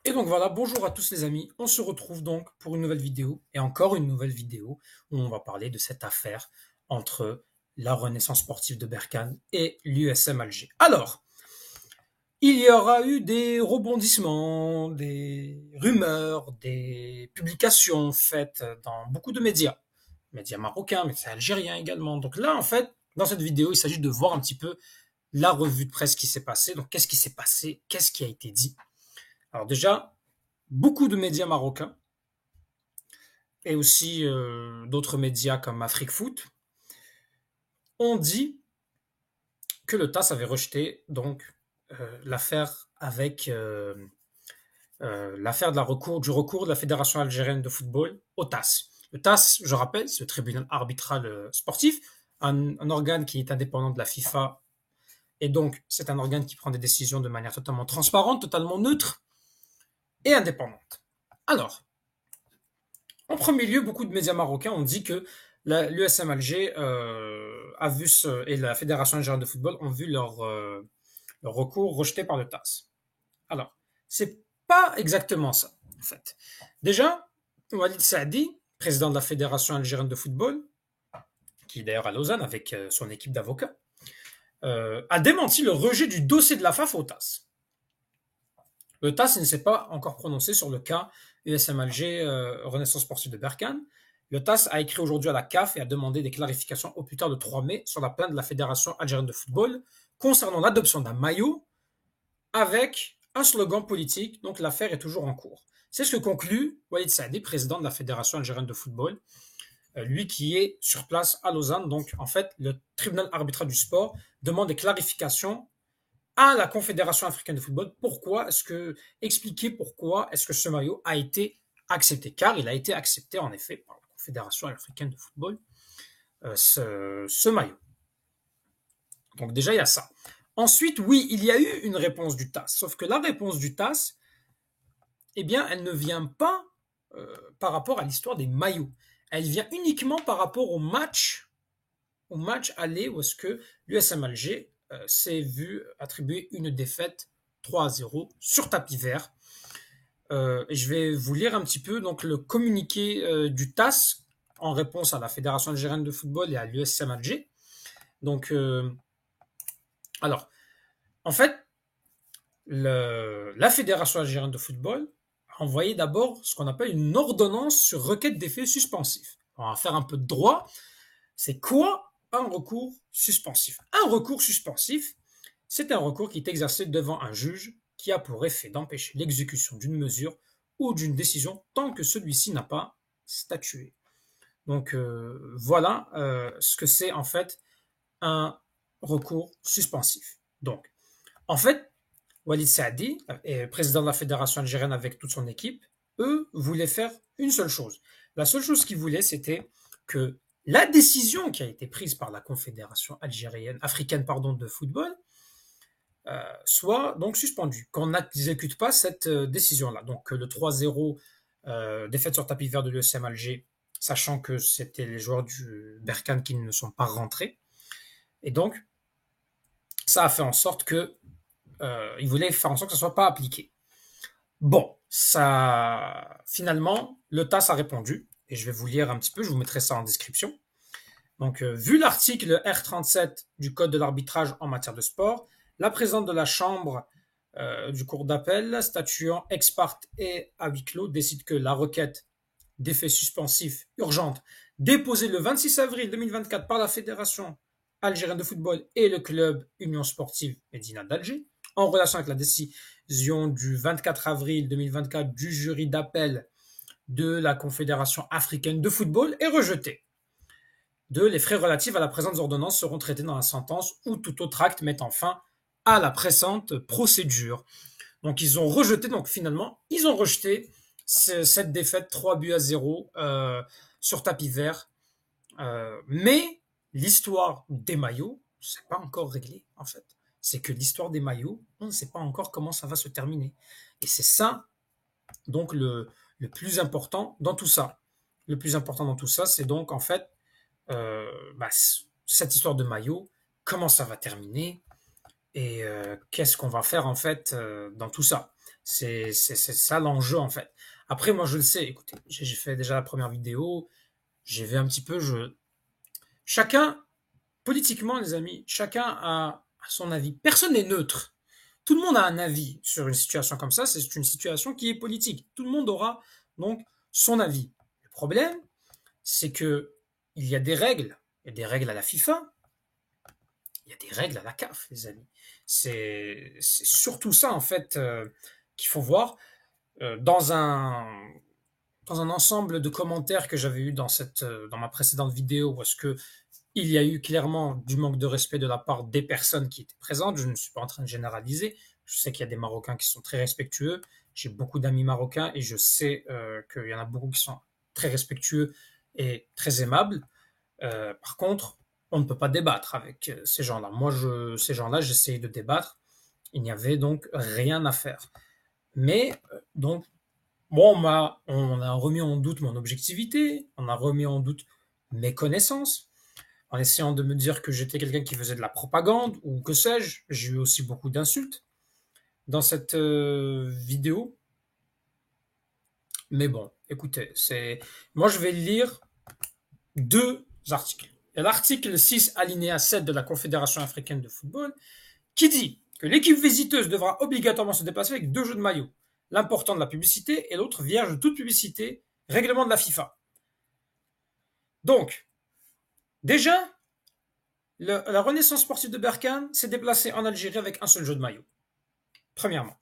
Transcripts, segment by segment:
Et donc voilà, bonjour à tous les amis, on se retrouve donc pour une nouvelle vidéo, et encore une nouvelle vidéo, où on va parler de cette affaire entre la Renaissance sportive de Berkane et l'USM Alger. Alors, il y aura eu des rebondissements, des rumeurs, des publications faites dans beaucoup de médias marocains, médias algériens également. Donc là, en fait, dans cette vidéo, il s'agit de voir un petit peu la revue de presse qui s'est passée. Donc qu'est-ce qui s'est passé, qu'est-ce qui a été dit. Alors déjà, beaucoup de médias marocains et aussi d'autres médias comme Afrique Foot ont dit que le TAS avait rejeté donc l'affaire avec l'affaire du recours de la Fédération algérienne de football au TAS. Le TAS, je rappelle, c'est le tribunal arbitral sportif, un organe qui est indépendant de la FIFA et donc c'est un organe qui prend des décisions de manière totalement transparente, totalement neutre et indépendante. Alors, en premier lieu, beaucoup de médias marocains ont dit que l'USM Alger a vu et la Fédération algérienne de football ont vu leur recours rejeté par le TAS. Alors, c'est pas exactement ça, en fait. Déjà, Walid Saadi, président de la Fédération algérienne de football, qui est d'ailleurs à Lausanne avec son équipe d'avocats, a démenti le rejet du dossier de la FAF au TAS. Le TAS ne s'est pas encore prononcé sur le cas USM Alger Renaissance sportive de Berkane. Le TAS a écrit aujourd'hui à la CAF et a demandé des clarifications au plus tard le 3 mai sur la plainte de la Fédération algérienne de football concernant l'adoption d'un maillot avec un slogan politique. Donc l'affaire est toujours en cours. C'est ce que conclut Walid Saadi, président de la Fédération algérienne de football, lui qui est sur place à Lausanne. Donc en fait, le tribunal arbitral du sport demande des clarifications à la Confédération africaine de football. Expliquer pourquoi est-ce que ce maillot a été accepté, car il a été accepté en effet par la Confédération africaine de football, ce maillot. Donc déjà, il y a ça. Ensuite, oui, il y a eu une réponse du TAS, sauf que la réponse du TAS, eh bien, elle ne vient pas par rapport à l'histoire des maillots. Elle vient uniquement par rapport au match aller où est-ce que l'USM Alger s'est vu attribuer une défaite 3-0 sur tapis vert. Je vais vous lire un petit peu donc le communiqué du TAS en réponse à la Fédération algérienne de football et à l'USM Alger. Donc, alors, en fait, la Fédération algérienne de football a envoyé d'abord ce qu'on appelle une ordonnance sur requête d'effet suspensif. On va faire un peu de droit. C'est quoi un recours suspensif? Un recours suspensif, c'est un recours qui est exercé devant un juge qui a pour effet d'empêcher l'exécution d'une mesure ou d'une décision tant que celui-ci n'a pas statué. Donc voilà ce que c'est en fait un recours suspensif. Donc, en fait, Walid Saadi, président de la Fédération algérienne avec toute son équipe, eux voulaient faire une seule chose. La seule chose qu'ils voulaient, c'était que la décision qui a été prise par la Confédération africaine de football soit donc suspendue, qu'on n'exécute pas cette décision-là. Donc le 3-0 défaite sur tapis vert de l'USM Alger, sachant que c'était les joueurs du Berkane qui ne sont pas rentrés. Et donc, ça a fait en sorte que ils voulaient faire en sorte que ça ne soit pas appliqué. Bon, ça, finalement, le TAS a répondu, et je vais vous lire un petit peu, je vous mettrai ça en description. Donc, vu l'article R37 du Code de l'arbitrage en matière de sport, la présidente de la Chambre du cours d'appel, statuant ex parte et à huis clos, décide que la requête d'effet suspensif urgente déposée le 26 avril 2024 par la Fédération algérienne de football et le club Union sportive Médina d'Alger, en relation avec la décision du 24 avril 2024 du jury d'appel de la Confédération africaine de football, est rejetée. 2. Les frais relatifs à la présente ordonnance seront traités dans la sentence ou tout autre acte mettant fin à la présente procédure. Donc ils ont rejeté, donc finalement, ils ont rejeté cette défaite 3-0 sur tapis vert. Mais l'histoire des maillots, c'est pas encore réglé en fait. C'est que l'histoire des maillots, on ne sait pas encore comment ça va se terminer. Et c'est ça, donc, le plus important dans tout ça. Le plus important dans tout ça, c'est donc en fait cette histoire de maillot, comment ça va terminer et qu'est-ce qu'on va faire en fait dans tout ça. C'est ça l'enjeu en fait. Après, moi je le sais, écoutez, j'ai fait déjà la première vidéo, j'ai vu un petit peu, chacun, politiquement les amis, chacun a son avis. Personne n'est neutre. Tout le monde a un avis sur une situation comme ça, c'est une situation qui est politique. Tout le monde aura donc son avis. Le problème, c'est que il y a des règles. Il y a des règles à la FIFA, il y a des règles à la CAF, les amis. C'est surtout ça, en fait, qu'il faut voir. Dans dans un ensemble de commentaires que j'avais eu dans ma précédente vidéo, parce que il y a eu clairement du manque de respect de la part des personnes qui étaient présentes. Je ne suis pas en train de généraliser. Je sais qu'il y a des Marocains qui sont très respectueux. J'ai beaucoup d'amis marocains et je sais qu'il y en a beaucoup qui sont très respectueux et très aimables. Par contre, on ne peut pas débattre avec ces gens-là. Ces gens-là, j'essayais de débattre. Il n'y avait donc rien à faire. Mais donc, bon, on a remis en doute mon objectivité, on a remis en doute mes connaissances, en essayant de me dire que j'étais quelqu'un qui faisait de la propagande ou que sais-je. J'ai eu aussi beaucoup d'insultes dans cette vidéo. Mais bon, écoutez, moi je vais lire deux articles. Il y a l'article 6 alinéa 7 de la Confédération africaine de football qui dit que l'équipe visiteuse devra obligatoirement se déplacer avec deux jeux de maillot. L'important de la publicité et l'autre vierge de toute publicité, règlement de la FIFA. Donc, déjà, la Renaissance sportive de Berkane s'est déplacée en Algérie avec un seul jeu de maillot. Premièrement.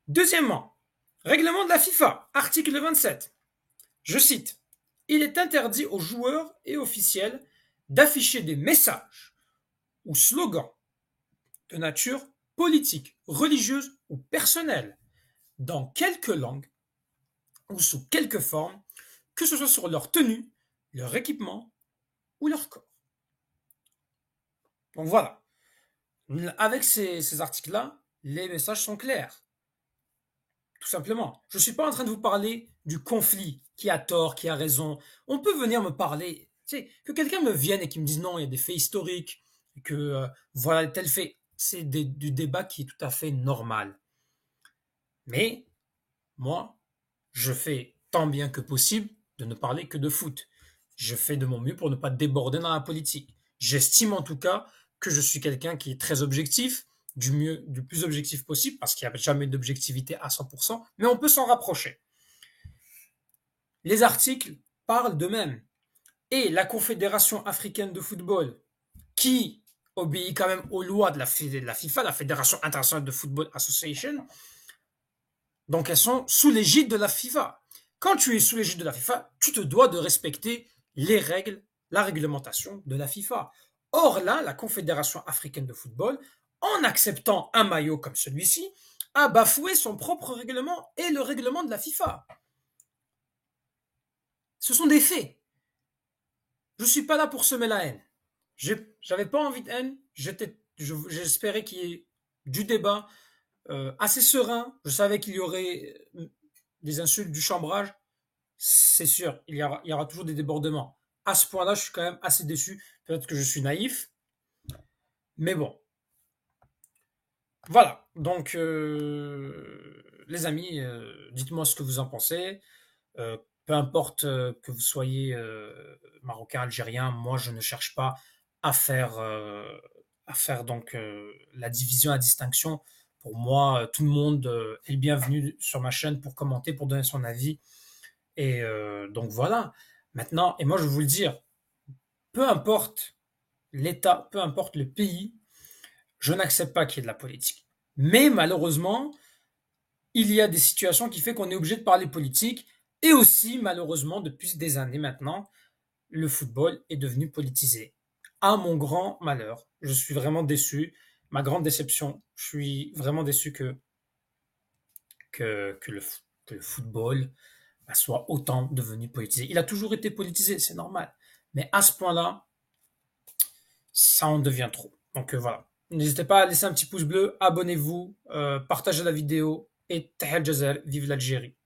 Deuxièmement, règlement de la FIFA, article 27. Je cite, il est interdit aux joueurs et officiels d'afficher des messages ou slogans de nature politique, religieuse ou personnelle dans quelque langue ou sous quelque forme, que ce soit sur leur tenue, leur équipement ou leur corps. Donc voilà. Avec ces articles-là, les messages sont clairs. Tout simplement. Je ne suis pas en train de vous parler du conflit, qui a tort, qui a raison. On peut venir me parler, tu sais, que quelqu'un me vienne et qui me dise non, il y a des faits historiques, que voilà tel fait. C'est du débat qui est tout à fait normal. Mais moi, je fais tant bien que possible de ne parler que de foot. Je fais de mon mieux pour ne pas déborder dans la politique. J'estime en tout cas que je suis quelqu'un qui est très objectif, du plus objectif possible, parce qu'il n'y a jamais d'objectivité à 100%, mais on peut s'en rapprocher. Les articles parlent d'eux-mêmes. Et la Confédération africaine de football, qui obéit quand même aux lois de la FIFA, la Fédération internationale de football association, donc elles sont sous l'égide de la FIFA. Quand tu es sous l'égide de la FIFA, tu te dois de respecter les règles, la réglementation de la FIFA. Or là, la Confédération africaine de football, en acceptant un maillot comme celui-ci, a bafoué son propre règlement et le règlement de la FIFA. Ce sont des faits. Je ne suis pas là pour semer la haine. J'avais pas envie de haine. J'espérais qu'il y ait du débat assez serein. Je savais qu'il y aurait des insultes, du chambrage. C'est sûr, il y aura toujours des débordements. À ce point-là, je suis quand même assez déçu. Peut-être que je suis naïf. Mais bon. Voilà. Donc, les amis, dites-moi ce que vous en pensez. Peu importe que vous soyez marocain, algérien, moi je ne cherche pas à faire donc la division, la distinction. Pour moi, tout le monde est le bienvenu sur ma chaîne pour commenter, pour donner son avis. Et donc voilà. Maintenant, et moi je vais vous le dire, peu importe l'État, peu importe le pays, je n'accepte pas qu'il y ait de la politique. Mais malheureusement, il y a des situations qui font qu'on est obligé de parler politique. Et aussi, malheureusement, depuis des années maintenant, le football est devenu politisé. À mon grand malheur, je suis vraiment déçu. Ma grande déception, je suis vraiment déçu que le football soit autant devenu politisé. Il a toujours été politisé, c'est normal. Mais à ce point-là, ça en devient trop. Donc voilà. N'hésitez pas à laisser un petit pouce bleu, abonnez-vous, partagez la vidéo et Tahel Jazel, vive l'Algérie.